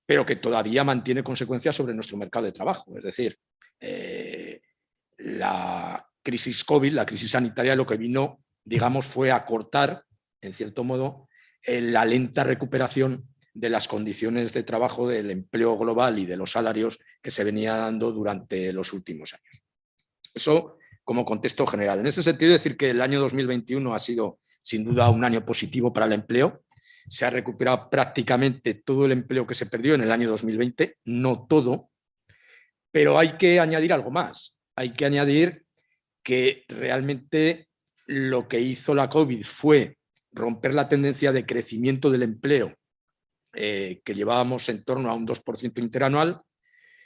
pero que todavía mantiene consecuencias sobre nuestro mercado de trabajo. Es decir, la crisis COVID, la crisis sanitaria, lo que vino, digamos, fue a cortar, en cierto modo, la lenta recuperación de las condiciones de trabajo, del empleo global y de los salarios que se venía dando durante los últimos años. Eso como contexto general. En ese sentido, decir que el año 2021 ha sido, sin duda, un año positivo para el empleo. Se ha recuperado prácticamente todo el empleo que se perdió en el año 2020, no todo, pero hay que añadir algo más. Hay que añadir que realmente lo que hizo la COVID fue romper la tendencia de crecimiento del empleo que llevábamos en torno a un 2% interanual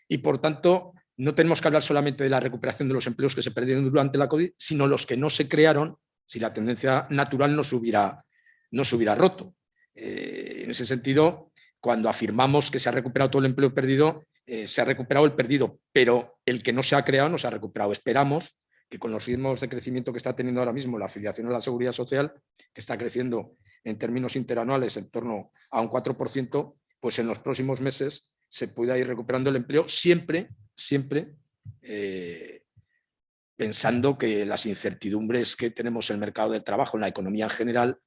y, por tanto, no tenemos que hablar solamente de la recuperación de los empleos que se perdieron durante la COVID, sino los que no se crearon si la tendencia natural no se hubiera roto. En ese sentido, cuando afirmamos que se ha recuperado todo el empleo perdido, se ha recuperado el perdido, pero el que no se ha creado no se ha recuperado. Esperamos que con los ritmos de crecimiento que está teniendo ahora mismo la afiliación a la Seguridad Social, que está creciendo en términos interanuales en torno a un 4%, pues en los próximos meses se pueda ir recuperando el empleo, siempre pensando que las incertidumbres que tenemos en el mercado del trabajo, en la economía en general,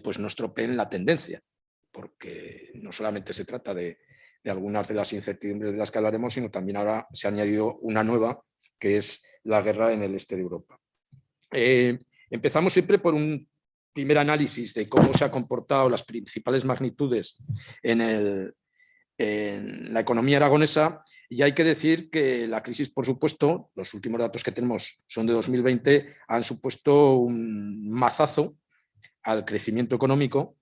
pues no estropeen la tendencia, porque no solamente se trata de algunas de las incertidumbres de las que hablaremos, sino también ahora se ha añadido una nueva, que es la guerra en el este de Europa. Empezamos siempre por un primer análisis de cómo se han comportado las principales magnitudes en la economía aragonesa, y hay que decir que la crisis, por supuesto, los últimos datos que tenemos son de 2020, han supuesto un mazazo al crecimiento económico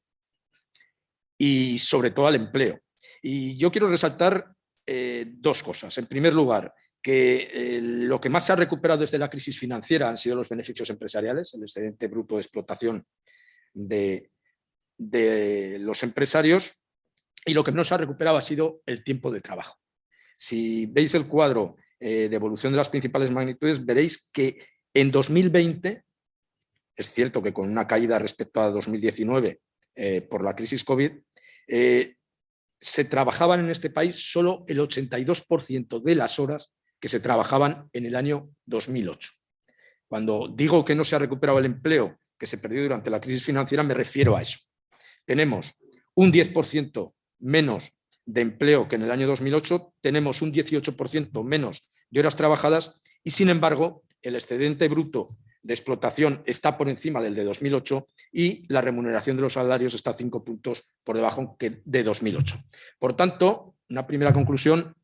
y sobre todo al empleo. Y yo quiero resaltar dos cosas. En primer lugar, que lo que más se ha recuperado desde la crisis financiera han sido los beneficios empresariales, el excedente bruto de explotación de los empresarios, y lo que no se ha recuperado ha sido el tiempo de trabajo. Si veis el cuadro de evolución de las principales magnitudes, veréis que en 2020, es cierto que con una caída respecto a 2019 por la crisis COVID, se trabajaban en este país solo el 82% de las horas que se trabajaban en el año 2008. Cuando digo que no se ha recuperado el empleo que se perdió durante la crisis financiera, me refiero a eso. Tenemos un 10% menos de empleo que en el año 2008, tenemos un 18% menos de horas trabajadas y, sin embargo, el excedente bruto de explotación está por encima del de 2008 y la remuneración de los salarios está 5 puntos por debajo que de 2008. Por tanto, una primera conclusión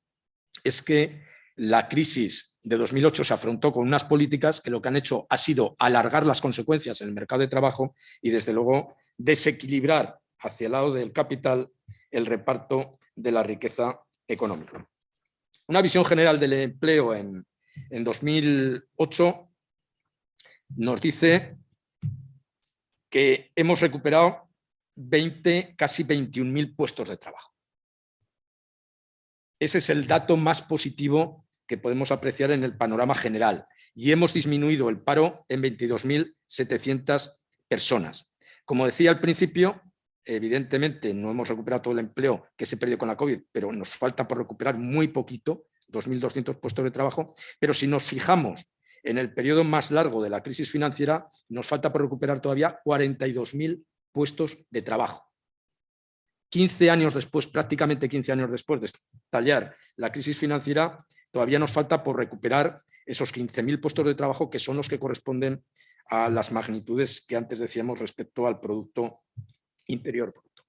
es que la crisis de 2008 se afrontó con unas políticas que lo que han hecho ha sido alargar las consecuencias en el mercado de trabajo y, desde luego, desequilibrar hacia el lado del capital el reparto de la riqueza económica. Una visión general del empleo en 2008 nos dice que hemos recuperado casi 21.000 puestos de trabajo. Ese es el dato más positivo que podemos apreciar en el panorama general. Y hemos disminuido el paro en 22.700 personas. Como decía al principio, evidentemente no hemos recuperado todo el empleo que se perdió con la COVID, pero nos falta por recuperar muy poquito, 2.200 puestos de trabajo. Pero si nos fijamos en el periodo más largo de la crisis financiera, nos falta por recuperar todavía 42.000 puestos de trabajo. 15 años después, prácticamente 15 años después de estallar la crisis financiera, todavía nos falta por recuperar esos 15.000 puestos de trabajo, que son los que corresponden a las magnitudes que antes decíamos respecto al Producto Interior Bruto.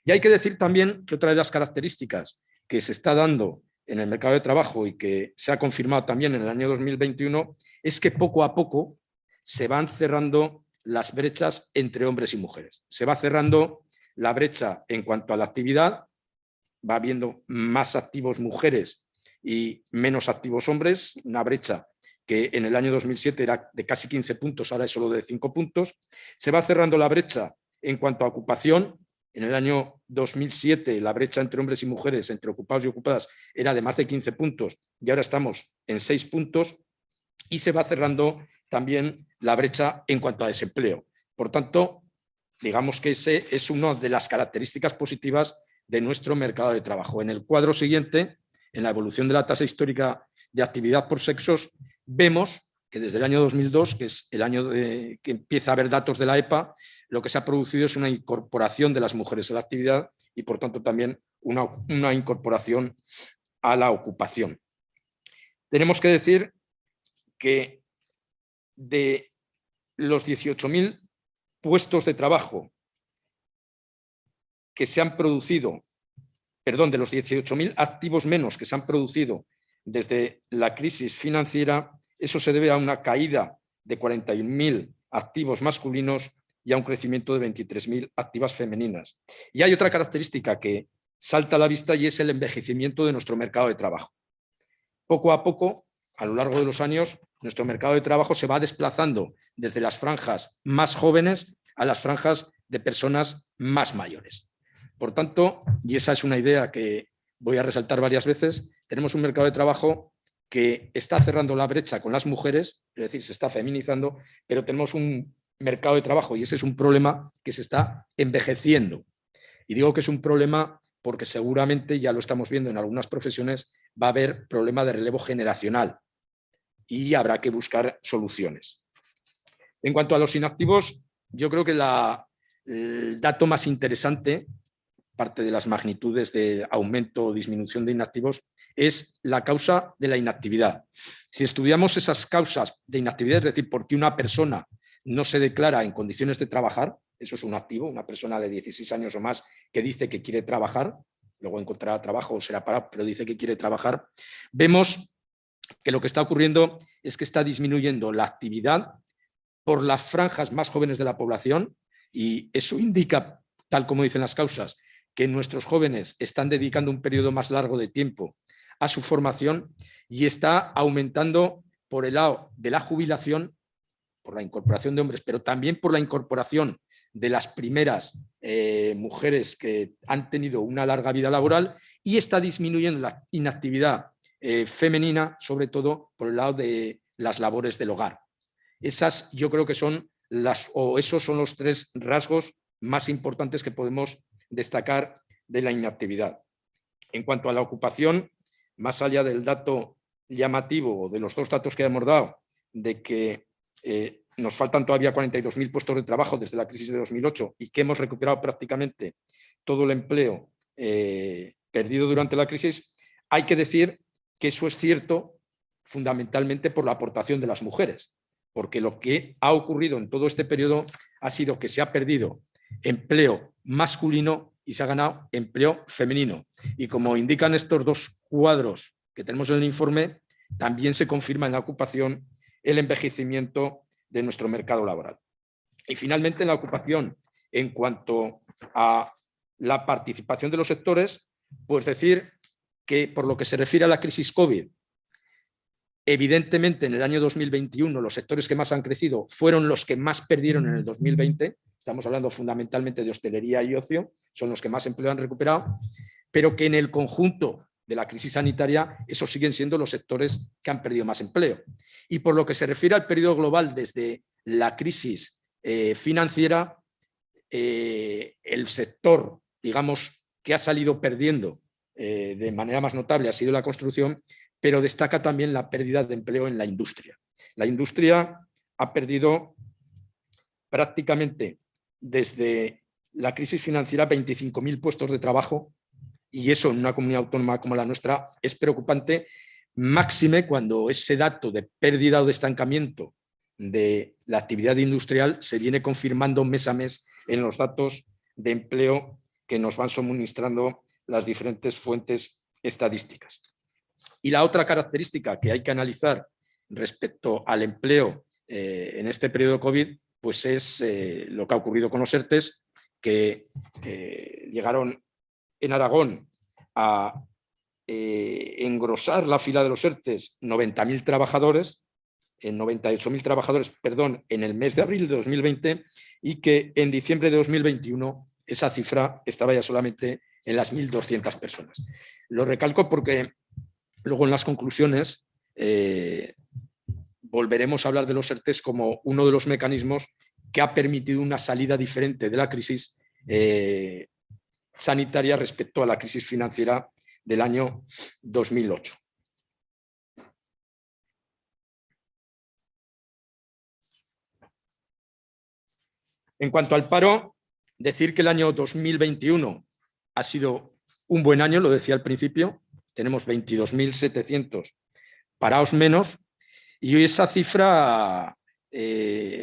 Y hay que decir también que otra de las características que se está dando en el mercado de trabajo y que se ha confirmado también en el año 2021 es que poco a poco se van cerrando las brechas entre hombres y mujeres. Se va cerrando la brecha en cuanto a la actividad, va habiendo más activos mujeres y menos activos hombres, una brecha que en el año 2007 era de casi 15 puntos, ahora es solo de 5 puntos. Se va cerrando la brecha en cuanto a ocupación. En el año 2007 la brecha entre hombres y mujeres, entre ocupados y ocupadas, era de más de 15 puntos y ahora estamos en 6 puntos. Y se va cerrando también la brecha en cuanto a desempleo. Por tanto, digamos que ese es una de las características positivas de nuestro mercado de trabajo. En el cuadro siguiente, en la evolución de la tasa histórica de actividad por sexos, vemos que desde el año 2002, que es el año que empieza a haber datos de la EPA, lo que se ha producido es una incorporación de las mujeres a la actividad y, por tanto, también una incorporación a la ocupación. Tenemos que decir que de los 18.000 puestos de trabajo que se han producido, perdón, de los 18.000 activos menos que se han producido desde la crisis financiera, eso se debe a una caída de 41.000 activos masculinos y a un crecimiento de 23.000 activas femeninas. Y hay otra característica que salta a la vista y es el envejecimiento de nuestro mercado de trabajo. Poco a poco, a lo largo de los años, nuestro mercado de trabajo se va desplazando desde las franjas más jóvenes a las franjas de personas más mayores. Por tanto, y esa es una idea que voy a resaltar varias veces, tenemos un mercado de trabajo que está cerrando la brecha con las mujeres, es decir, se está feminizando, pero tenemos un mercado de trabajo, y ese es un problema, que se está envejeciendo. Y digo que es un problema porque seguramente, ya lo estamos viendo en algunas profesiones, va a haber problema de relevo generacional y habrá que buscar soluciones. En cuanto a los inactivos, yo creo que el dato más interesante, parte de las magnitudes de aumento o disminución de inactivos, es la causa de la inactividad. Si estudiamos esas causas de inactividad, es decir, por qué una persona no se declara en condiciones de trabajar, eso es un activo, una persona de 16 años o más que dice que quiere trabajar, luego encontrará trabajo o será parado, pero dice que quiere trabajar, vemos que lo que está ocurriendo es que está disminuyendo la actividad por las franjas más jóvenes de la población, y eso indica, tal como dicen las causas, que nuestros jóvenes están dedicando un periodo más largo de tiempo a su formación, y está aumentando por el lado de la jubilación, por la incorporación de hombres, pero también por la incorporación de las primeras mujeres que han tenido una larga vida laboral, y está disminuyendo la inactividad femenina, sobre todo por el lado de las labores del hogar. Esas yo creo que son esos son los tres rasgos más importantes que podemos destacar de la inactividad. En cuanto a la ocupación, más allá del dato llamativo o de los dos datos que hemos dado, de que nos faltan todavía 42.000 puestos de trabajo desde la crisis de 2008 y que hemos recuperado prácticamente todo el empleo perdido durante la crisis, hay que decir que eso es cierto fundamentalmente por la aportación de las mujeres, porque lo que ha ocurrido en todo este periodo ha sido que se ha perdido empleo masculino y se ha ganado empleo femenino. Y como indican estos dos cuadros que tenemos en el informe, también se confirma en la ocupación el envejecimiento de nuestro mercado laboral. Y finalmente, en la ocupación, en cuanto a la participación de los sectores, pues decir que por lo que se refiere a la crisis COVID, evidentemente en el año 2021 los sectores que más han crecido fueron los que más perdieron en el 2020, estamos hablando fundamentalmente de hostelería y ocio, son los que más empleo han recuperado, pero que en el conjunto de la crisis sanitaria esos siguen siendo los sectores que han perdido más empleo. Y por lo que se refiere al periodo global desde la crisis financiera, el sector, digamos, que ha salido perdiendo de manera más notable ha sido la construcción, pero destaca también la pérdida de empleo en la industria. La industria ha perdido prácticamente desde la crisis financiera 25.000 puestos de trabajo, y eso en una comunidad autónoma como la nuestra es preocupante, máxime cuando ese dato de pérdida o de estancamiento de la actividad industrial se viene confirmando mes a mes en los datos de empleo que nos van suministrando las diferentes fuentes estadísticas. Y la otra característica que hay que analizar respecto al empleo en este periodo COVID, pues es lo que ha ocurrido con los ERTES, que llegaron en Aragón a engrosar la fila de los ERTES 90.000 trabajadores, en 98.000 trabajadores, perdón, en el mes de abril de 2020, y que en diciembre de 2021 esa cifra estaba ya solamente en las 1.200 personas. Lo recalco porque luego en las conclusiones volveremos a hablar de los ERTES como uno de los mecanismos que ha permitido una salida diferente de la crisis sanitaria respecto a la crisis financiera del año 2008. En cuanto al paro, decir que el año 2021 ha sido un buen año, lo decía al principio, tenemos 22.700 parados menos, y esa cifra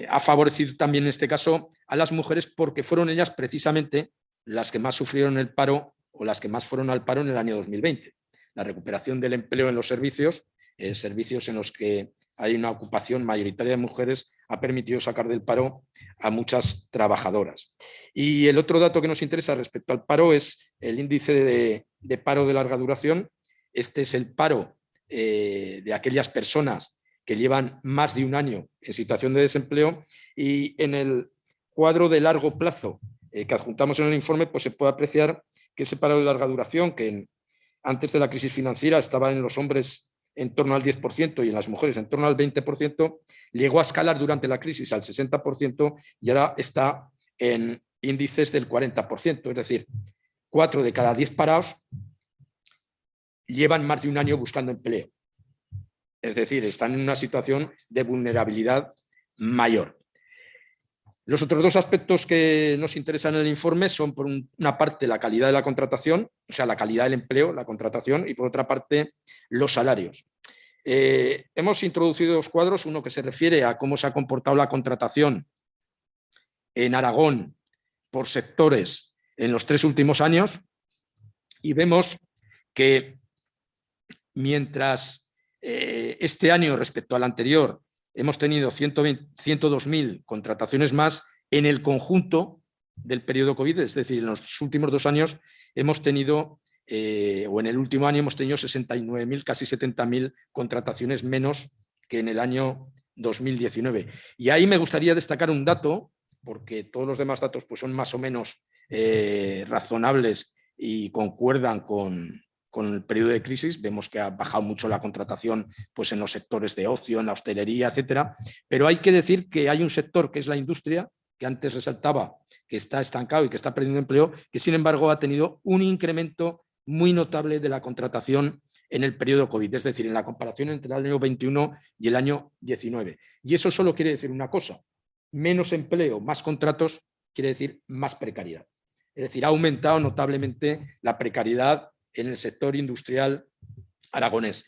ha favorecido también en este caso a las mujeres, porque fueron ellas precisamente las que más sufrieron el paro o las que más fueron al paro en el año 2020. La recuperación del empleo en los servicios en los que hay una ocupación mayoritaria de mujeres, ha permitido sacar del paro a muchas trabajadoras. Y el otro dato que nos interesa respecto al paro es el índice de paro de larga duración. Este es el paro de aquellas personas que llevan más de un año en situación de desempleo, y en el cuadro de largo plazo que adjuntamos en el informe, pues se puede apreciar que ese paro de larga duración, que antes de la crisis financiera estaba en los hombres en torno al 10% y en las mujeres en torno al 20%, llegó a escalar durante la crisis al 60% y ahora está en índices del 40%, es decir, 4 de cada 10 parados llevan más de un año buscando empleo. Es decir, están en una situación de vulnerabilidad mayor. Los otros dos aspectos que nos interesan en el informe son, por una parte, la calidad de la contratación, o sea, la calidad del empleo, la contratación, y por otra parte, los salarios. Hemos introducido dos cuadros, uno que se refiere a cómo se ha comportado la contratación en Aragón por sectores en los 3 últimos años, y vemos que mientras este año respecto al anterior hemos tenido 102.000 contrataciones más, en el conjunto del periodo COVID, es decir, en los últimos 2 años hemos tenido, o en el último año hemos tenido 69.000, casi 70.000 contrataciones menos que en el año 2019. Y ahí me gustaría destacar un dato, porque todos los demás datos pues, son más o menos razonables y concuerdan con el periodo de crisis. Vemos que ha bajado mucho la contratación pues, en los sectores de ocio, en la hostelería, etcétera. Pero hay que decir que hay un sector que es la industria, que antes resaltaba que está estancado y que está perdiendo empleo, que sin embargo ha tenido un incremento muy notable de la contratación en el periodo COVID, es decir, en la comparación entre el año 21 y el año 19. Y eso solo quiere decir una cosa: menos empleo, más contratos, quiere decir más precariedad. Es decir, ha aumentado notablemente la precariedad en el sector industrial aragonés.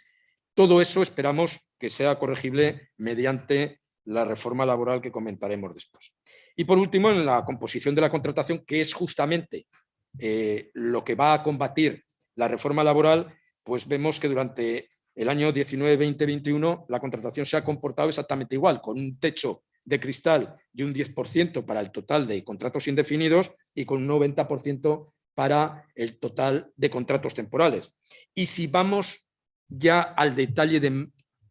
Todo eso esperamos que sea corregible mediante la reforma laboral que comentaremos después. Y por último, en la composición de la contratación, que es justamente lo que va a combatir la reforma laboral, pues vemos que durante el año 19, 20, 21 la contratación se ha comportado exactamente igual, con un techo de cristal de un 10% para el total de contratos indefinidos y con un 90% para el total de contratos temporales. Y si vamos ya al detalle de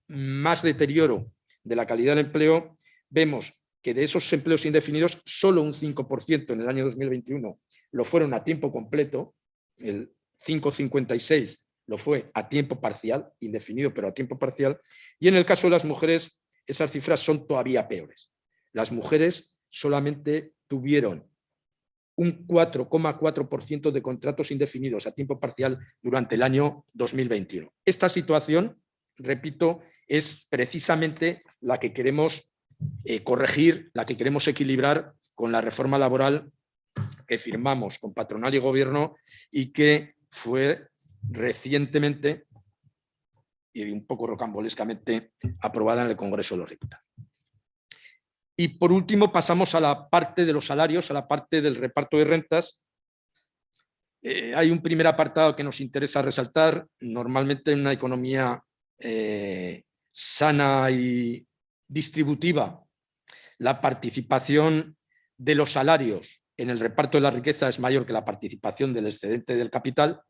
más deterioro de la calidad del empleo, vemos que de esos empleos indefinidos solo un 5% en el año 2021 lo fueron a tiempo completo, el 5,56 lo fue a tiempo parcial, indefinido pero a tiempo parcial, y en el caso de las mujeres esas cifras son todavía peores. Las mujeres solamente tuvieron un 4,4% de contratos indefinidos a tiempo parcial durante el año 2021. Esta situación, repito, es precisamente la que queremos corregir, la que queremos equilibrar con la reforma laboral que firmamos con patronal y gobierno y que fue recientemente y un poco rocambolescamente aprobada en el Congreso de los Diputados. Y por último pasamos a la parte de los salarios, a la parte del reparto de rentas. Hay un primer apartado que nos interesa resaltar. Normalmente en una economía sana y distributiva, la participación de los salarios en el reparto de la riqueza es mayor que la participación del excedente del capital.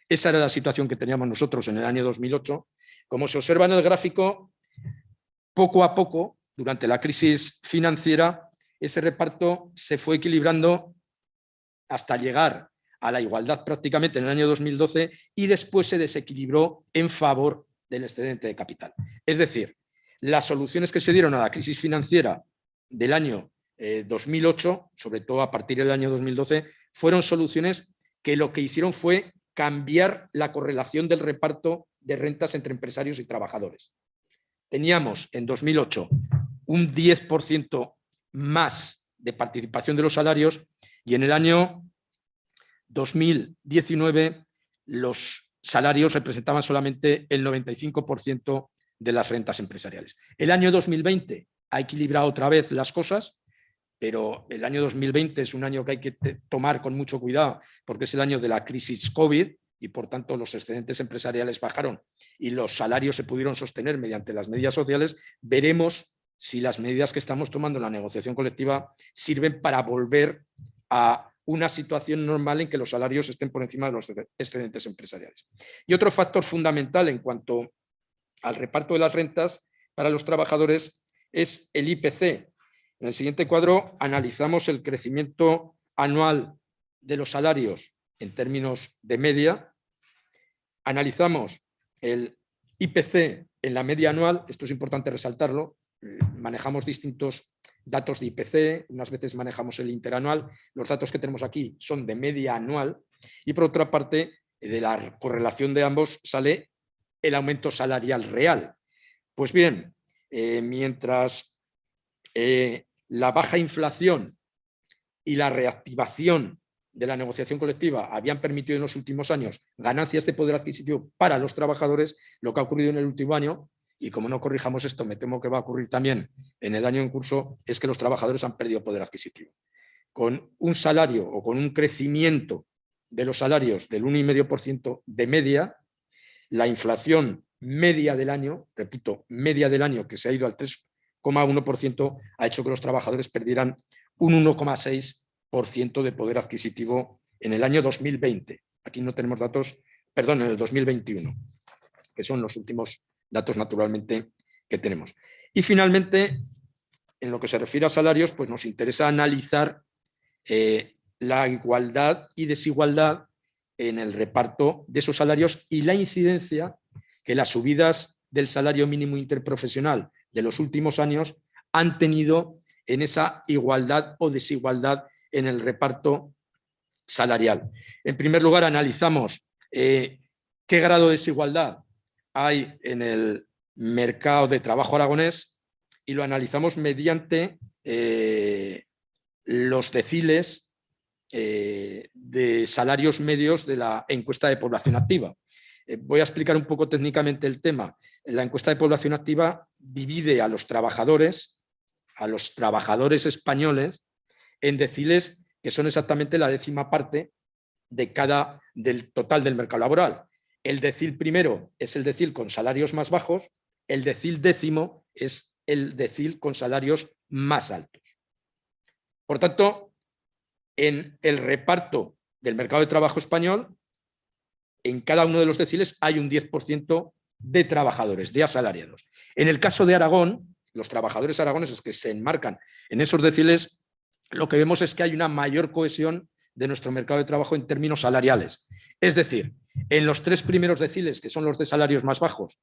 Esa era la situación que teníamos nosotros en el año 2008. Como se observa en el gráfico, poco a poco, durante la crisis financiera, ese reparto se fue equilibrando hasta llegar a la igualdad prácticamente en el año 2012 y después se desequilibró en favor del excedente de capital. Es decir, las soluciones que se dieron a la crisis financiera del año 2008, sobre todo a partir del año 2012, fueron soluciones que lo que hicieron fue cambiar la correlación del reparto de rentas entre empresarios y trabajadores. Teníamos en 2008 un 10% más de participación de los salarios y en el año 2019 los salarios representaban solamente el 95% de las rentas empresariales. El año 2020 ha equilibrado otra vez las cosas, pero el año 2020 es un año que hay que tomar con mucho cuidado porque es el año de la crisis COVID y por tanto los excedentes empresariales bajaron y los salarios se pudieron sostener mediante las medidas sociales. Veremos si las medidas que estamos tomando en la negociación colectiva sirven para volver a una situación normal en que los salarios estén por encima de los excedentes empresariales. Y otro factor fundamental en cuanto al reparto de las rentas para los trabajadores es el IPC. En el siguiente cuadro analizamos el crecimiento anual de los salarios en términos de media. Analizamos el IPC en la media anual, esto es importante resaltarlo, manejamos distintos datos de IPC, unas veces manejamos el interanual, los datos que tenemos aquí son de media anual y por otra parte de la correlación de ambos sale el aumento salarial real. Pues bien, mientras la baja inflación y la reactivación de la negociación colectiva habían permitido en los últimos años ganancias de poder adquisitivo para los trabajadores, lo que ha ocurrido en el último año, y como no corrijamos esto, me temo que va a ocurrir también en el año en curso, es que los trabajadores han perdido poder adquisitivo. Con un salario o con un crecimiento de los salarios del 1,5% de media, la inflación media del año, repito, media del año que se ha ido al 3,1%, ha hecho que los trabajadores perdieran un 1,6% de poder adquisitivo en el año 2020. Aquí no tenemos datos, perdón, en el 2021, que son los últimos datos naturalmente que tenemos. Y finalmente, en lo que se refiere a salarios, pues nos interesa analizar la igualdad y desigualdad en el reparto de esos salarios y la incidencia que las subidas del salario mínimo interprofesional de los últimos años han tenido en esa igualdad o desigualdad en el reparto salarial. En primer lugar, analizamos qué grado de desigualdad hay en el mercado de trabajo aragonés y lo analizamos mediante los deciles de salarios medios de la encuesta de población activa. Voy a explicar un poco técnicamente el tema. La encuesta de población activa divide a los trabajadores españoles en deciles que son exactamente la 10ª parte del total del mercado laboral. El decil primero es el decil con salarios más bajos, el decil 10º es el decil con salarios más altos. Por tanto, en el reparto del mercado de trabajo español, en cada uno de los deciles hay un 10% de trabajadores, de asalariados. En el caso de Aragón, los trabajadores aragoneses que se enmarcan en esos deciles, lo que vemos es que hay una mayor cohesión de nuestro mercado de trabajo en términos salariales. Es decir, en los 3 primeros deciles, que son los de salarios más bajos,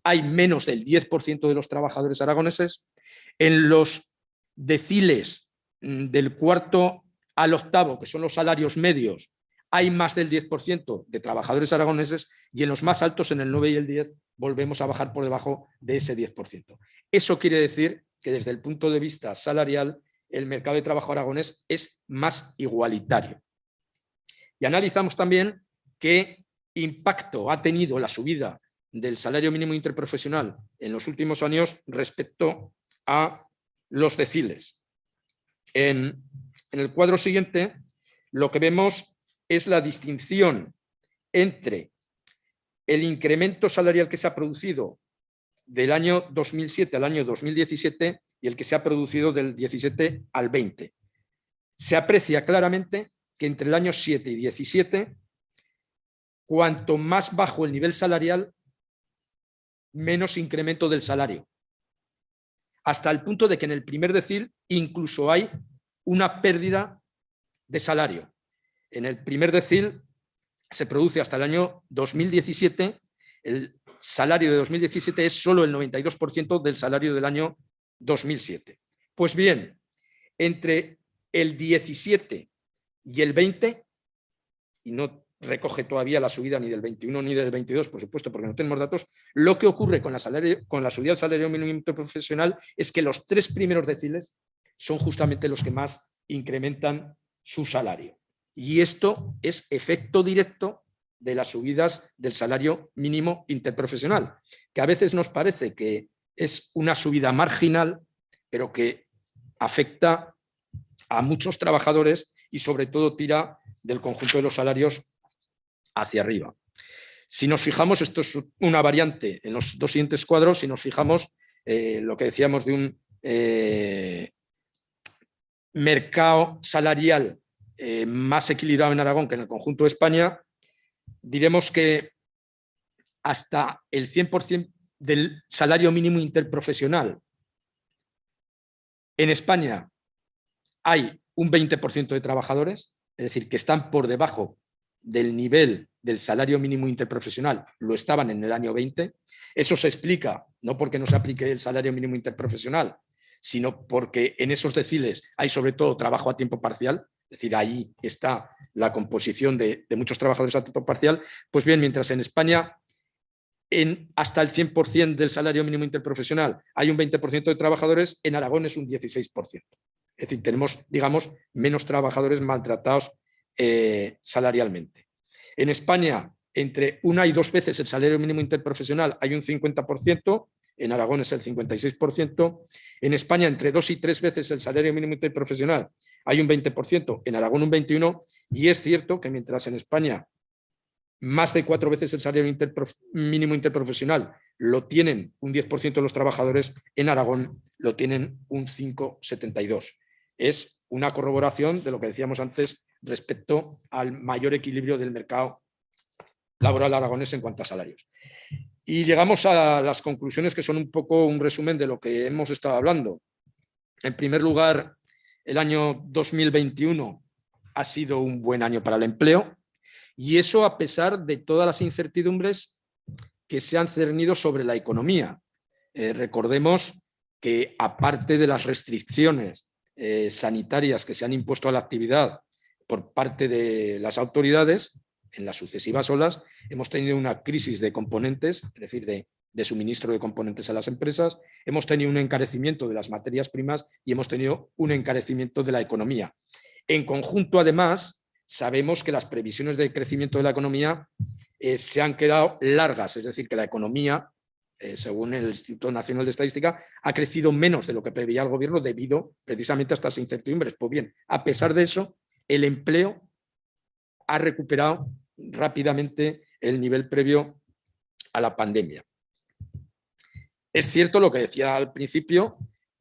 hay menos del 10% de los trabajadores aragoneses. En los deciles del 4º al 8º, que son los salarios medios, hay más del 10% de trabajadores aragoneses y en los más altos, en el 9 y el 10, volvemos a bajar por debajo de ese 10%. Eso quiere decir que desde el punto de vista salarial, el mercado de trabajo aragonés es más igualitario. Y analizamos también qué impacto ha tenido la subida del salario mínimo interprofesional en los últimos años respecto a los deciles. En el cuadro siguiente, lo que vemos es la distinción entre el incremento salarial que se ha producido del año 2007 al año 2017 y el que se ha producido del 17 al 20. Se aprecia claramente que entre el año 7 y 17, cuanto más bajo el nivel salarial, menos incremento del salario. Hasta el punto de que en el primer decil incluso hay una pérdida de salario. En el primer decil se produce hasta el año 2017, el salario de 2017 es solo el 92% del salario del año 2007. Pues bien, entre el 17 y el 20, y no recoge todavía la subida ni del 21 ni del 22, por supuesto, porque no tenemos datos, lo que ocurre con la subida del salario mínimo interprofesional es que los 3 primeros deciles son justamente los que más incrementan su salario. Y esto es efecto directo de las subidas del salario mínimo interprofesional, que a veces nos parece que es una subida marginal, pero que afecta a muchos trabajadores y sobre todo tira del conjunto de los salarios hacia arriba. Si nos fijamos, esto es una variante en los 2 siguientes cuadros, si nos fijamos lo que decíamos de un mercado salarial más equilibrado en Aragón que en el conjunto de España, diremos que hasta el 100% del salario mínimo interprofesional en España hay un 20% de trabajadores, es decir, que están por debajo del nivel del salario mínimo interprofesional, lo estaban en el año 20. Eso se explica no porque no se aplique el salario mínimo interprofesional, sino porque en esos deciles hay sobre todo trabajo a tiempo parcial, es decir, ahí está la composición de muchos trabajadores a tiempo parcial. Pues bien, mientras en España hasta el 100% del salario mínimo interprofesional hay un 20% de trabajadores, en Aragón es un 16%. Es decir, tenemos, digamos, menos trabajadores maltratados salarialmente. En España, entre 1 y 2 veces el salario mínimo interprofesional hay un 50%, en Aragón es el 56%. En España, entre 2 y 3 veces el salario mínimo interprofesional hay un 20%, en Aragón un 21%, y es cierto que mientras en España más de 4 veces el salario mínimo interprofesional lo tienen un 10% de los trabajadores, en Aragón lo tienen un 5,72%. Es una corroboración de lo que decíamos antes respecto al mayor equilibrio del mercado laboral aragonés en cuanto a salarios. Y llegamos a las conclusiones, que son un poco un resumen de lo que hemos estado hablando. En primer lugar, el año 2021 ha sido un buen año para el empleo, y eso a pesar de todas las incertidumbres que se han cernido sobre la economía. Recordemos que aparte de las restricciones sanitarias que se han impuesto a la actividad por parte de las autoridades, en las sucesivas olas hemos tenido una crisis de componentes, es decir, de suministro de componentes a las empresas, hemos tenido un encarecimiento de las materias primas y hemos tenido un encarecimiento de la economía. En conjunto, además, sabemos que las previsiones de crecimiento de la economía se han quedado largas, es decir, que la economía, según el Instituto Nacional de Estadística, ha crecido menos de lo que preveía el gobierno debido precisamente a estas incertidumbres. Pues bien, a pesar de eso, el empleo ha recuperado rápidamente el nivel previo a la pandemia. Es cierto lo que decía al principio,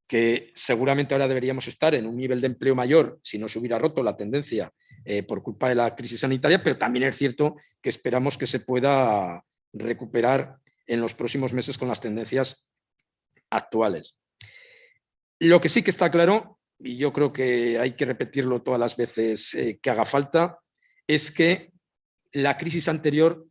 que seguramente ahora deberíamos estar en un nivel de empleo mayor si no se hubiera roto la tendencia por culpa de la crisis sanitaria, pero también es cierto que esperamos que se pueda recuperar en los próximos meses con las tendencias actuales. Lo que sí que está claro, y yo creo que hay que repetirlo todas las veces que haga falta, es que la crisis anterior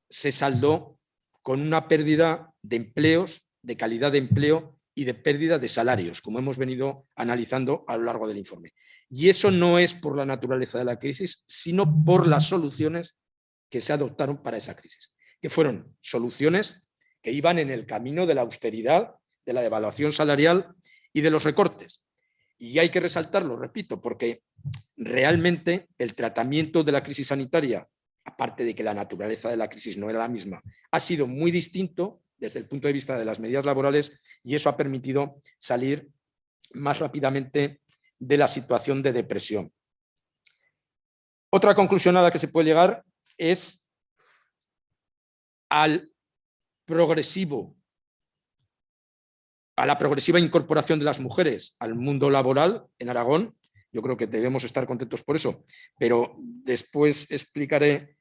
se saldó con una pérdida de empleos, de calidad de empleo y de pérdida de salarios, como hemos venido analizando a lo largo del informe. Y eso no es por la naturaleza de la crisis, sino por las soluciones que se adoptaron para esa crisis, que fueron soluciones que iban en el camino de la austeridad, de la devaluación salarial y de los recortes. Y hay que resaltarlo, repito, porque realmente el tratamiento de la crisis sanitaria, aparte de que la naturaleza de la crisis no era la misma, ha sido muy distinto desde el punto de vista de las medidas laborales, y eso ha permitido salir más rápidamente de la situación de depresión. Otra conclusión a la que se puede llegar es a la progresiva incorporación de las mujeres al mundo laboral en Aragón. Yo creo que debemos estar contentos por eso, pero después explicaré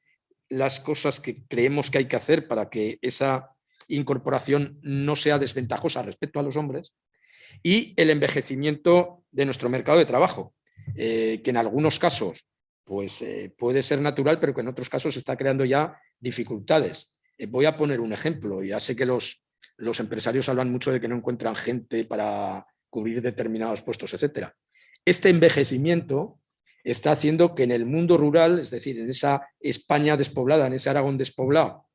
las cosas que creemos que hay que hacer para que esa incorporación no sea desventajosa respecto a los hombres, y el envejecimiento de nuestro mercado de trabajo, que en algunos casos pues, puede ser natural, pero que en otros casos está creando ya dificultades. Voy a poner un ejemplo. Ya sé que los empresarios hablan mucho de que no encuentran gente para cubrir determinados puestos, etcétera. Este envejecimiento está haciendo que en el mundo rural, es decir, en esa España despoblada, en ese Aragón despoblado,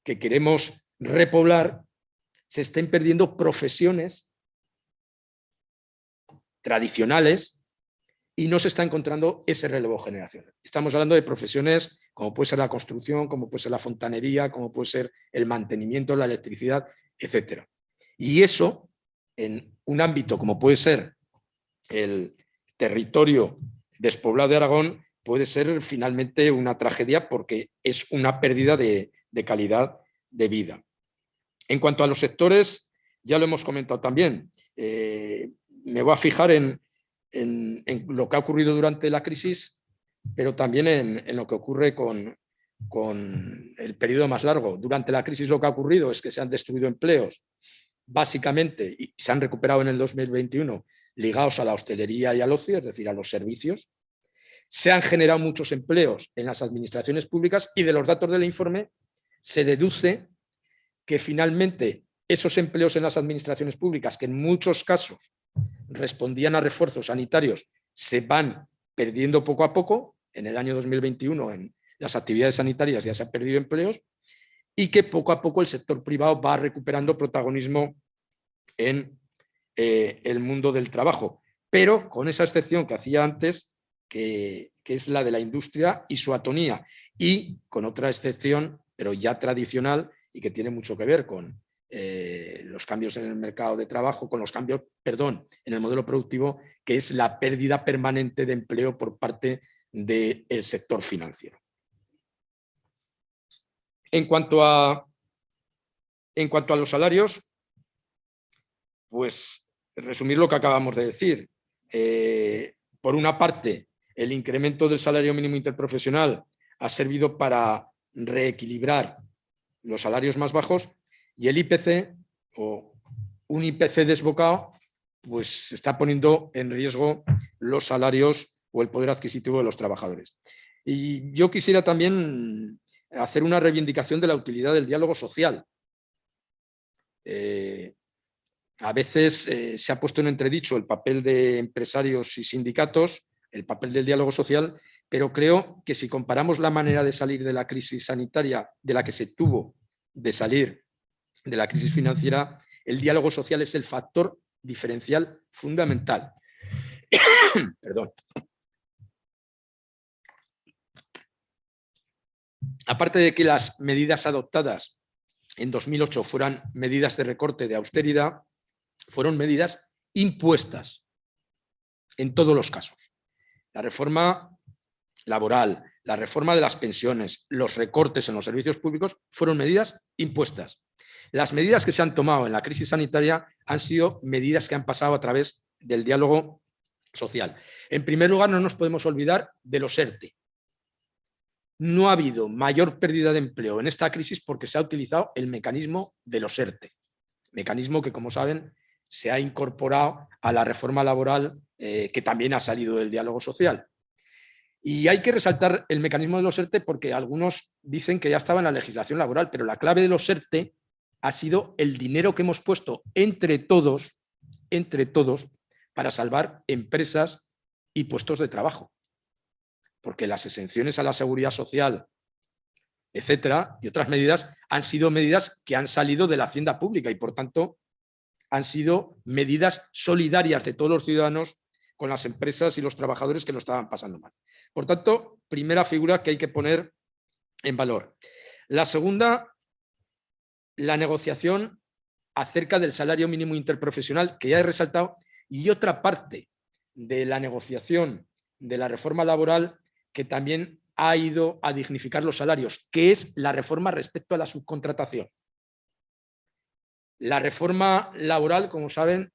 que queremos repoblar, se estén perdiendo profesiones tradicionales y no se está encontrando ese relevo generacional. Estamos hablando de profesiones como puede ser la construcción, como puede ser la fontanería, como puede ser el mantenimiento, la electricidad, etc. Y eso, en un ámbito como puede ser el territorio despoblado de Aragón, puede ser finalmente una tragedia porque es una pérdida de calidad de vida. En cuanto a los sectores, ya lo hemos comentado también, me voy a fijar en lo que ha ocurrido durante la crisis, pero también en lo que ocurre con el periodo más largo. Durante la crisis lo que ha ocurrido es que se han destruido empleos, básicamente, y se han recuperado en el 2021, ligados a la hostelería y al ocio, es decir, a los servicios. Se han generado muchos empleos en las administraciones públicas y de los datos del informe se deduce que finalmente esos empleos en las administraciones públicas, que en muchos casos respondían a refuerzos sanitarios, se van perdiendo poco a poco. En el año 2021 en las actividades sanitarias ya se han perdido empleos y que poco a poco el sector privado va recuperando protagonismo en el mundo del trabajo, pero con esa excepción que hacía antes, que es la de la industria y su atonía, y con otra excepción, pero ya tradicional y que tiene mucho que ver con los cambios en el mercado de trabajo, con los cambios, perdón, en el modelo productivo, que es la pérdida permanente de empleo por parte del sector financiero. En cuanto a los salarios, pues resumir lo que acabamos de decir. Por una parte, el incremento del salario mínimo interprofesional ha servido para reequilibrar los salarios más bajos y el IPC, o un IPC desbocado, pues está poniendo en riesgo los salarios o el poder adquisitivo de los trabajadores. Y yo quisiera también hacer una reivindicación de la utilidad del diálogo social. A veces se ha puesto en entredicho el papel de empresarios y sindicatos, el papel del diálogo social, pero creo que si comparamos la manera de salir de la crisis sanitaria de la que se tuvo de salir de la crisis financiera, el diálogo social es el factor diferencial fundamental. Perdón. Aparte de que las medidas adoptadas en 2008 fueran medidas de recorte de austeridad, fueron medidas impuestas en todos los casos. La reforma laboral, la reforma de las pensiones, los recortes en los servicios públicos fueron medidas impuestas. Las medidas que se han tomado en la crisis sanitaria han sido medidas que han pasado a través del diálogo social. En primer lugar, no nos podemos olvidar de los ERTE. No ha habido mayor pérdida de empleo en esta crisis porque se ha utilizado el mecanismo de los ERTE. Mecanismo que, como saben, se ha incorporado a la reforma laboral que también ha salido del diálogo social. Y hay que resaltar el mecanismo de los ERTE porque algunos dicen que ya estaba en la legislación laboral, pero la clave de los ERTE ha sido el dinero que hemos puesto entre todos, para salvar empresas y puestos de trabajo. Porque las exenciones a la seguridad social, etcétera, y otras medidas han sido medidas que han salido de la hacienda pública y, por tanto, han sido medidas solidarias de todos los ciudadanos con las empresas y los trabajadores que lo estaban pasando mal. Por tanto, primera figura que hay que poner en valor. La segunda, la negociación acerca del salario mínimo interprofesional, que ya he resaltado, y otra parte de la negociación de la reforma laboral que también ha ido a dignificar los salarios, que es la reforma respecto a la subcontratación. La reforma laboral, como saben,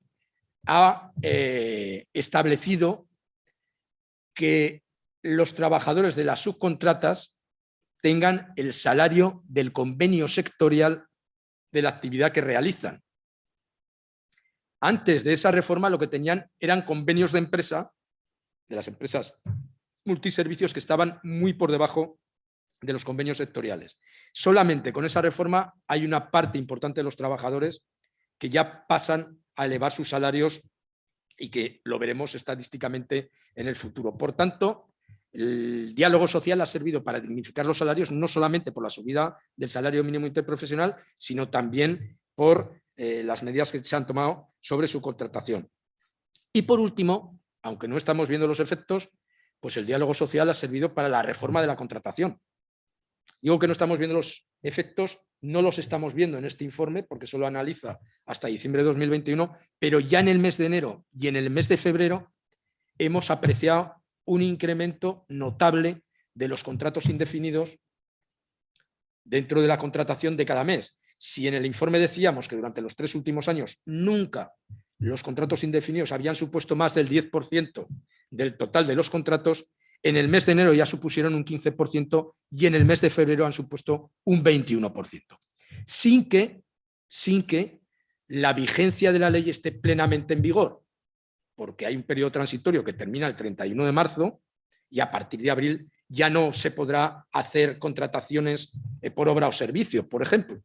ha establecido que los trabajadores de las subcontratas tengan el salario del convenio sectorial de la actividad que realizan. Antes de esa reforma lo que tenían eran convenios de empresa, de las empresas multiservicios, que estaban muy por debajo de los convenios sectoriales. Solamente con esa reforma hay una parte importante de los trabajadores que ya pasan a elevar sus salarios y que lo veremos estadísticamente en el futuro. Por tanto, El diálogo social ha servido para dignificar los salarios, no solamente por la subida del salario mínimo interprofesional, sino también por las medidas que se han tomado sobre su contratación. Y por último, aunque no estamos viendo los efectos, pues el diálogo social ha servido para la reforma de la contratación. Digo que no estamos viendo los efectos, no los estamos viendo en este informe porque solo analiza hasta diciembre de 2021, pero ya en el mes de enero y en el mes de febrero hemos apreciado un incremento notable de los contratos indefinidos dentro de la contratación de cada mes. Si en el informe decíamos que durante los 3 últimos años nunca los contratos indefinidos habían supuesto más del 10% del total de los contratos, en el mes de enero ya supusieron un 15% y en el mes de febrero han supuesto un 21%. Sin que la vigencia de la ley esté plenamente en vigor, porque hay un periodo transitorio que termina el 31 de marzo y a partir de abril ya no se podrá hacer contrataciones por obra o servicio, por ejemplo.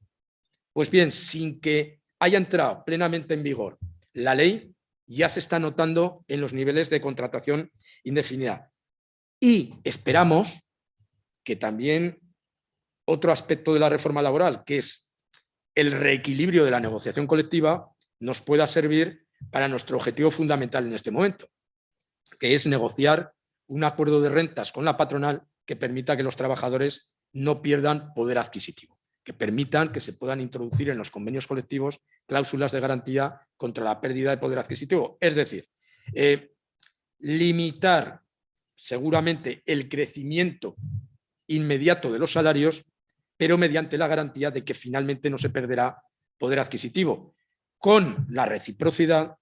Pues bien, sin que haya entrado plenamente en vigor la ley, ya se está notando en los niveles de contratación indefinida. Y esperamos que también otro aspecto de la reforma laboral, que es el reequilibrio de la negociación colectiva, nos pueda servir para nuestro objetivo fundamental en este momento, que es negociar un acuerdo de rentas con la patronal que permita que los trabajadores no pierdan poder adquisitivo, que permitan que se puedan introducir en los convenios colectivos cláusulas de garantía contra la pérdida de poder adquisitivo. Es decir, limitar seguramente el crecimiento inmediato de los salarios, pero mediante la garantía de que finalmente no se perderá poder adquisitivo, con la reciprocidad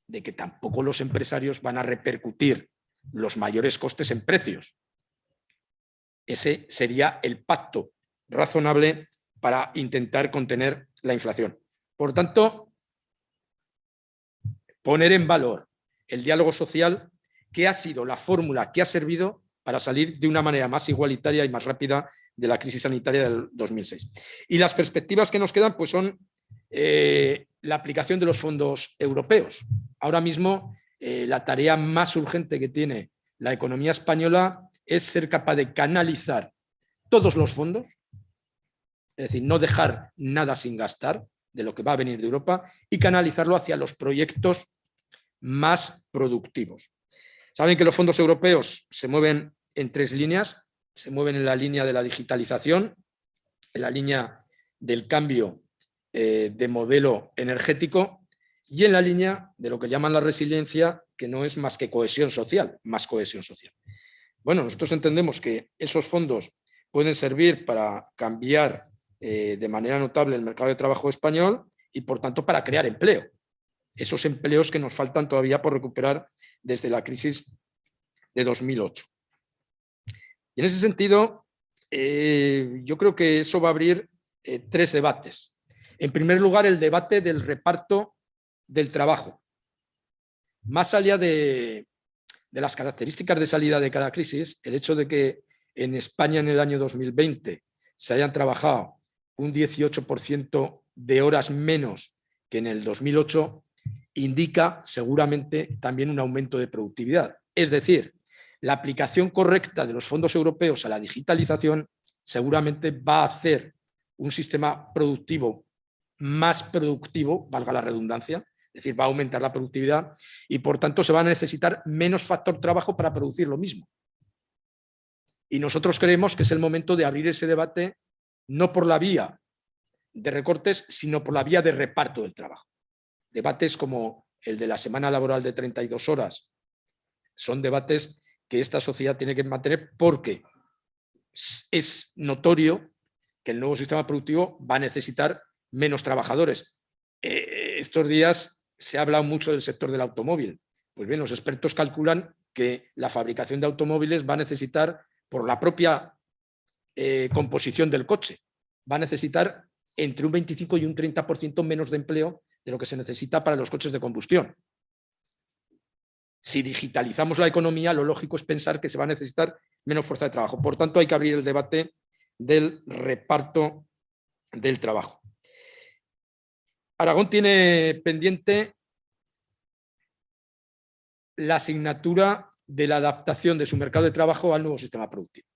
de que tampoco los empresarios van a repercutir los mayores costes en precios. Ese sería el pacto razonable para intentar contener la inflación. Por tanto, poner en valor el diálogo social, que ha sido la fórmula que ha servido para salir de una manera más igualitaria y más rápida de la crisis sanitaria del 2006. Y las perspectivas que nos quedan pues son la aplicación de los fondos europeos. Ahora mismo la tarea más urgente que tiene la economía española es ser capaz de canalizar todos los fondos, es decir, no dejar nada sin gastar de lo que va a venir de Europa y canalizarlo hacia los proyectos más productivos. Saben que los fondos europeos se mueven en 3 líneas, se mueven en la línea de la digitalización, en la línea del cambio de modelo energético y en la línea de lo que llaman la resiliencia, que no es más que cohesión social, más cohesión social. Bueno, nosotros entendemos que esos fondos pueden servir para cambiar de manera notable el mercado de trabajo español y, por tanto, para crear empleo. Esos empleos que nos faltan todavía por recuperar desde la crisis de 2008. Y en ese sentido, yo creo que eso va a abrir 3 debates. En primer lugar, el debate del reparto del trabajo. Más allá de las características de salida de cada crisis, el hecho de que en España en el año 2020 se hayan trabajado un 18% de horas menos que en el 2008, indica seguramente también un aumento de productividad. Es decir, la aplicación correcta de los fondos europeos a la digitalización seguramente va a hacer un sistema productivo más productivo, valga la redundancia, es decir, va a aumentar la productividad y por tanto se va a necesitar menos factor trabajo para producir lo mismo. Y nosotros creemos que es el momento de abrir ese debate no por la vía de recortes, sino por la vía de reparto del trabajo. Debates como el de la semana laboral de 32 horas son debates que esta sociedad tiene que mantener porque es notorio que el nuevo sistema productivo va a necesitar menos trabajadores. Estos días se ha hablado mucho del sector del automóvil. Pues bien, los expertos calculan que la fabricación de automóviles va a necesitar, por la propia composición del coche, va a necesitar entre un 25 y un 30% menos de empleo de lo que se necesita para los coches de combustión. Si digitalizamos la economía, lo lógico es pensar que se va a necesitar menos fuerza de trabajo. Por tanto, hay que abrir el debate del reparto del trabajo. Aragón tiene pendiente la asignatura de la adaptación de su mercado de trabajo al nuevo sistema productivo.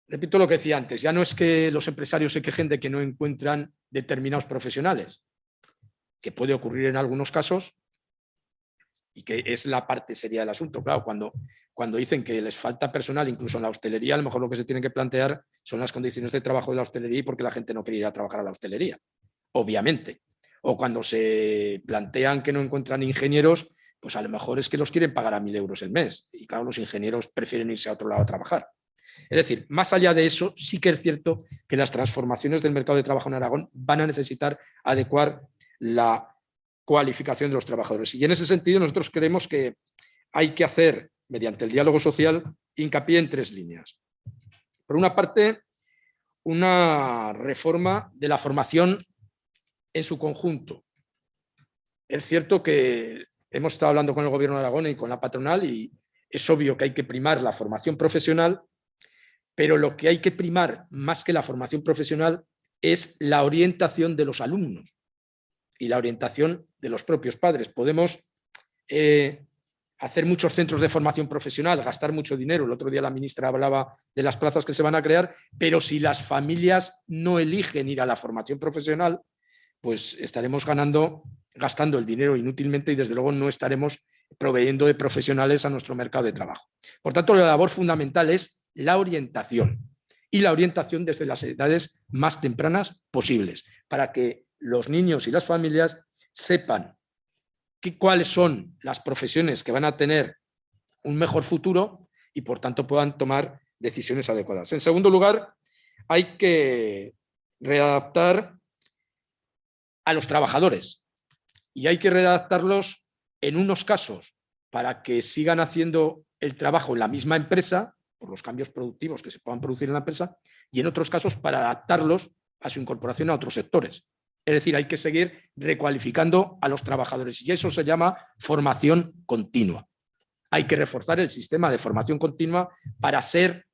Repito lo que decía antes, ya no es que los empresarios se quejen de que no encuentran determinados profesionales, que puede ocurrir en algunos casos y que es la parte seria del asunto. Claro, cuando dicen que les falta personal, incluso en la hostelería, a lo mejor lo que se tiene que plantear son las condiciones de trabajo de la hostelería y por qué la gente no quiere ir a trabajar a la hostelería, obviamente. O cuando se plantean que no encuentran ingenieros, pues a lo mejor es que los quieren pagar a 1.000 euros el mes. Y claro, los ingenieros prefieren irse a otro lado a trabajar. Es decir, más allá de eso, sí que es cierto que las transformaciones del mercado de trabajo en Aragón van a necesitar adecuar la cualificación de los trabajadores. Y en ese sentido nosotros creemos que hay que hacer, mediante el diálogo social, hincapié en 3 líneas. Por una parte, una reforma de la formación en su conjunto. Es cierto que hemos estado hablando con el Gobierno de Aragón y con la patronal y es obvio que hay que primar la formación profesional, pero lo que hay que primar más que la formación profesional es la orientación de los alumnos y la orientación de los propios padres. Podemos hacer muchos centros de formación profesional, gastar mucho dinero. El otro día la ministra hablaba de las plazas que se van a crear, pero si las familias no eligen ir a la formación profesional, pues estaremos gastando el dinero inútilmente y desde luego no estaremos proveyendo de profesionales a nuestro mercado de trabajo. Por tanto, la labor fundamental es la orientación y la orientación desde las edades más tempranas posibles, para que los niños y las familias sepan cuáles son las profesiones que van a tener un mejor futuro y por tanto puedan tomar decisiones adecuadas. En segundo lugar, hay que readaptar a los trabajadores y hay que readaptarlos en unos casos para que sigan haciendo el trabajo en la misma empresa por los cambios productivos que se puedan producir en la empresa y en otros casos para adaptarlos a su incorporación a otros sectores. Es decir, hay que seguir recualificando a los trabajadores y eso se llama formación continua. Hay que reforzar el sistema de formación continua para ser,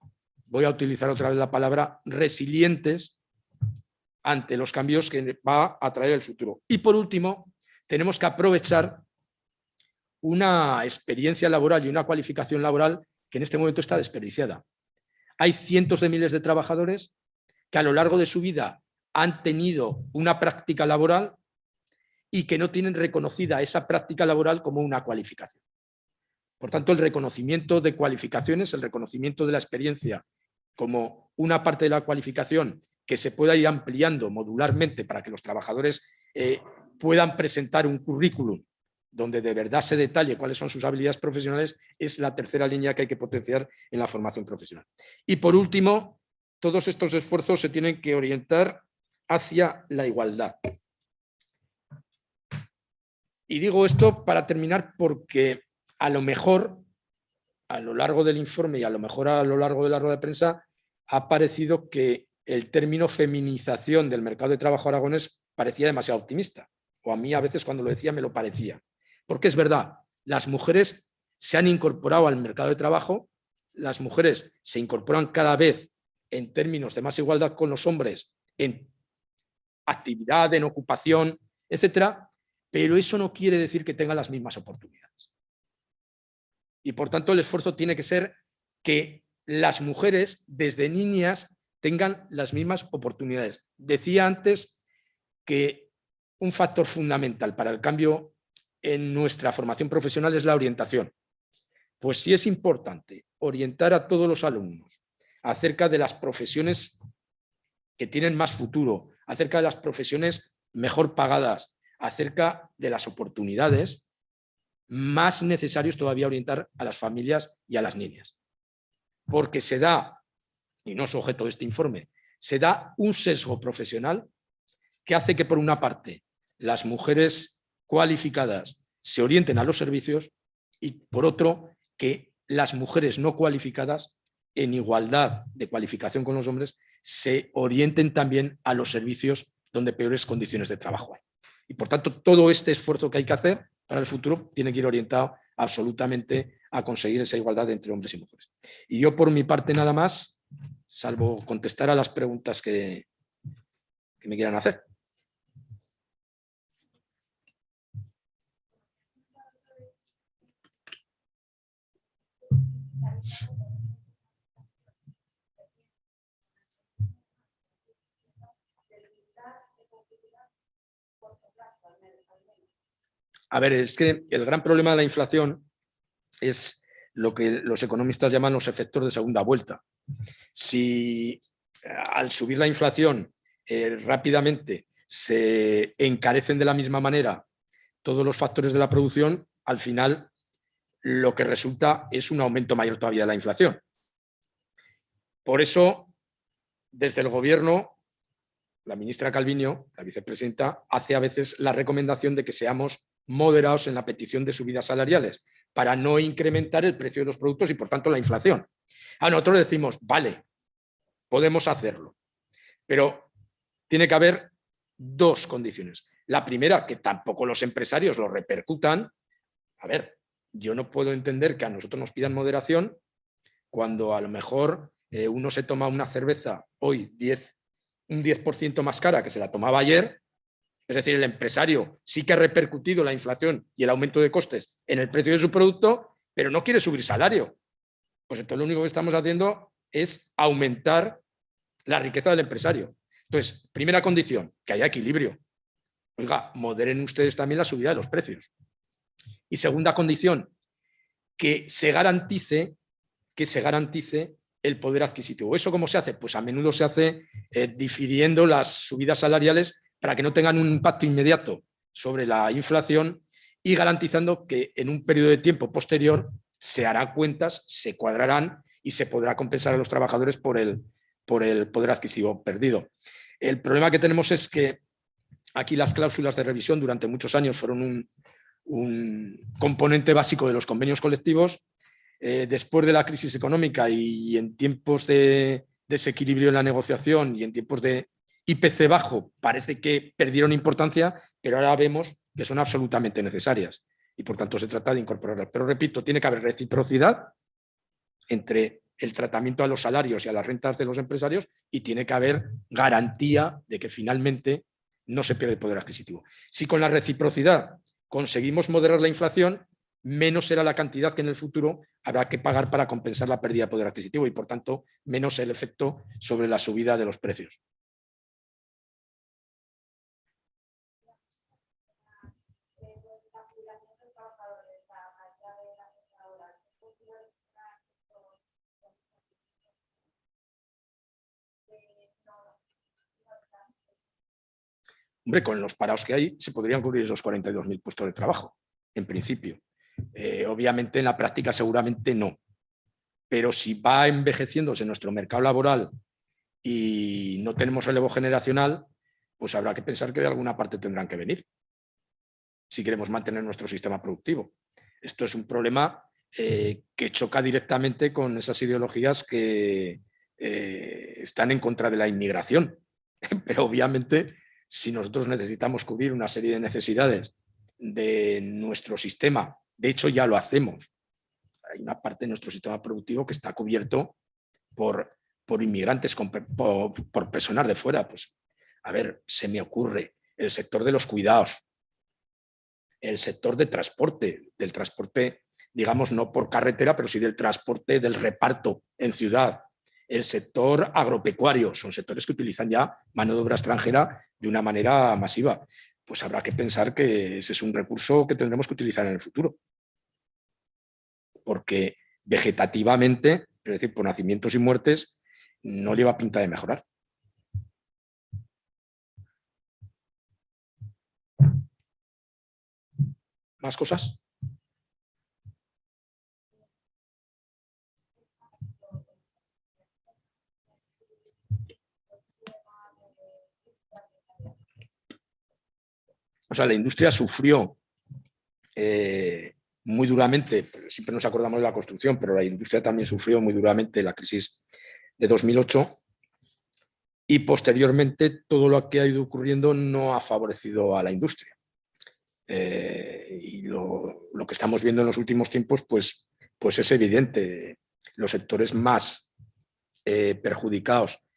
voy a utilizar otra vez la palabra, resilientes ante los cambios que va a traer el futuro. Y por último, tenemos que aprovechar una experiencia laboral y una cualificación laboral que en este momento está desperdiciada. Hay cientos de miles de trabajadores que a lo largo de su vida han tenido una práctica laboral y que no tienen reconocida esa práctica laboral como una cualificación. Por tanto, el reconocimiento de cualificaciones, el reconocimiento de la experiencia como una parte de la cualificación que se pueda ir ampliando modularmente para que los trabajadores puedan presentar un currículum donde de verdad se detalle cuáles son sus habilidades profesionales, es la tercera línea que hay que potenciar en la formación profesional. Y por último, todos estos esfuerzos se tienen que orientar hacia la igualdad. Y digo esto para terminar porque a lo mejor, a lo largo del informe y a lo mejor a lo largo de la rueda de prensa, ha parecido que el término feminización del mercado de trabajo aragonés parecía demasiado optimista. O a mí a veces cuando lo decía me lo parecía. Porque es verdad, las mujeres se han incorporado al mercado de trabajo, las mujeres se incorporan cada vez en términos de más igualdad con los hombres en actividad, en ocupación, etcétera, pero eso no quiere decir que tengan las mismas oportunidades. Y por tanto el esfuerzo tiene que ser que las mujeres desde niñas tengan las mismas oportunidades. Decía antes que un factor fundamental para el cambio en nuestra formación profesional es la orientación. Pues sí es importante orientar a todos los alumnos acerca de las profesiones que tienen más futuro, acerca de las profesiones mejor pagadas, acerca de las oportunidades, más necesario es todavía orientar a las familias y a las niñas. Porque se da, y no es objeto de este informe, se da un sesgo profesional que hace que por una parte las mujeres cualificadas se orienten a los servicios y por otro que las mujeres no cualificadas en igualdad de cualificación con los hombres se orienten también a los servicios donde peores condiciones de trabajo hay. Y por tanto todo este esfuerzo que hay que hacer para el futuro tiene que ir orientado absolutamente a conseguir esa igualdad entre hombres y mujeres. Y yo por mi parte nada más, salvo contestar a las preguntas que me quieran hacer. A ver, es que el gran problema de la inflación es lo que los economistas llaman los efectos de segunda vuelta. Si al subir la inflación rápidamente se encarecen de la misma manera todos los factores de la producción, al final lo que resulta es un aumento mayor todavía de la inflación. Por eso, desde el gobierno, la ministra Calviño, la vicepresidenta, hace a veces la recomendación de que seamos moderados en la petición de subidas salariales para no incrementar el precio de los productos y, por tanto, la inflación. A nosotros decimos, vale, podemos hacerlo, pero tiene que haber dos condiciones. La primera, que tampoco los empresarios lo repercutan. A ver, yo no puedo entender que a nosotros nos pidan moderación cuando a lo mejor uno se toma una cerveza hoy un 10% más cara que se la tomaba ayer. Es decir, el empresario sí que ha repercutido la inflación y el aumento de costes en el precio de su producto, pero no quiere subir salario. Pues entonces lo único que estamos haciendo es aumentar la riqueza del empresario. Entonces, primera condición, que haya equilibrio. Oiga, moderen ustedes también la subida de los precios. Y segunda condición, que se garantice el poder adquisitivo. ¿Eso cómo se hace? Pues a menudo se hace difiriendo las subidas salariales para que no tengan un impacto inmediato sobre la inflación y garantizando que en un periodo de tiempo posterior se hará cuentas, se cuadrarán y se podrá compensar a los trabajadores por el poder adquisitivo perdido. El problema que tenemos es que aquí las cláusulas de revisión durante muchos años fueron un componente básico de los convenios colectivos. Después de la crisis económica y en tiempos de desequilibrio en la negociación y en tiempos de IPC bajo, parece que perdieron importancia, pero ahora vemos que son absolutamente necesarias y por tanto se trata de incorporarlas. Pero repito, tiene que haber reciprocidad entre el tratamiento a los salarios y a las rentas de los empresarios y tiene que haber garantía de que finalmente no se pierde el poder adquisitivo. Si con la reciprocidad conseguimos moderar la inflación, menos será la cantidad que en el futuro habrá que pagar para compensar la pérdida de poder adquisitivo y, por tanto, menos el efecto sobre la subida de los precios. Hombre, con los parados que hay se podrían cubrir esos 42.000 puestos de trabajo, en principio. Obviamente en la práctica seguramente no, pero si va envejeciéndose nuestro mercado laboral y no tenemos relevo generacional, pues habrá que pensar que de alguna parte tendrán que venir si queremos mantener nuestro sistema productivo. Esto es un problema que choca directamente con esas ideologías que están en contra de la inmigración, pero obviamente si nosotros necesitamos cubrir una serie de necesidades de nuestro sistema, de hecho ya lo hacemos, hay una parte de nuestro sistema productivo que está cubierto por inmigrantes, por personas de fuera. Pues, a ver, se me ocurre el sector de los cuidados, el sector de transporte, del transporte, digamos, no por carretera, pero sí del transporte del reparto en ciudad, el sector agropecuario, son sectores que utilizan ya mano de obra extranjera de una manera masiva. Pues habrá que pensar que ese es un recurso que tendremos que utilizar en el futuro. Porque vegetativamente, es decir, por nacimientos y muertes, no lleva pinta de mejorar. ¿Más cosas? O sea, la industria sufrió muy duramente, siempre nos acordamos de la construcción, pero la industria también sufrió muy duramente la crisis de 2008 y posteriormente todo lo que ha ido ocurriendo no ha favorecido a la industria. Y lo que estamos viendo en los últimos tiempos pues es evidente. Los sectores más perjudicados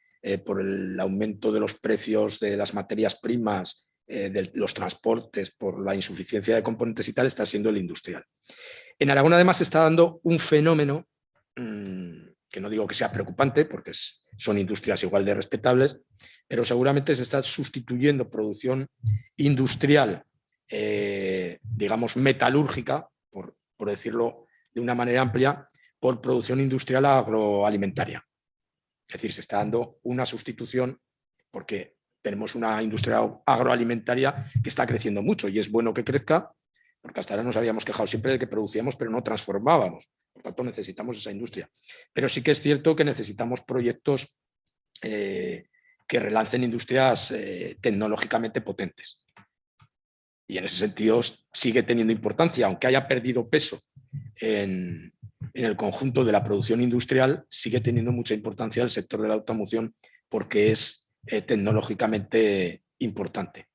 por el aumento de los precios de las materias primas, de los transportes, por la insuficiencia de componentes y tal, está siendo el industrial. En Aragón además se está dando un fenómeno que no digo que sea preocupante porque son industrias igual de respetables, pero seguramente se está sustituyendo producción industrial, digamos, metalúrgica, por decirlo de una manera amplia, por producción industrial agroalimentaria. Es decir, se está dando una sustitución porque tenemos una industria agroalimentaria que está creciendo mucho y es bueno que crezca, porque hasta ahora nos habíamos quejado siempre de que producíamos pero no transformábamos. Por tanto, necesitamos esa industria. Pero sí que es cierto que necesitamos proyectos que relancen industrias tecnológicamente potentes. Y en ese sentido sigue teniendo importancia, aunque haya perdido peso en el conjunto de la producción industrial, sigue teniendo mucha importancia el sector de la automoción porque es tecnológicamente importante.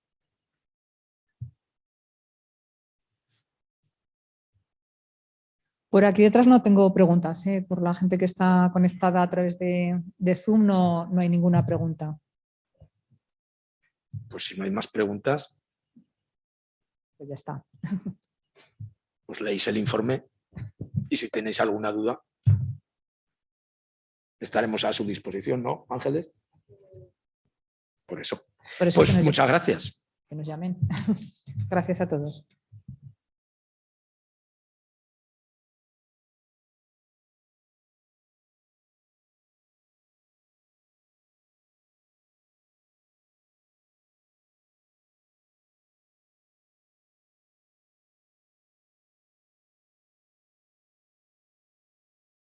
Por aquí detrás no tengo preguntas, ¿eh? Por la gente que está conectada a través de Zoom no hay ninguna pregunta. Pues si no hay más preguntas, Pues ya está. Pues leéis el informe y si tenéis alguna duda, estaremos a su disposición, ¿no, Ángeles? Por eso. Por eso Pues muchas gracias. Que nos llamen. Gracias a todos.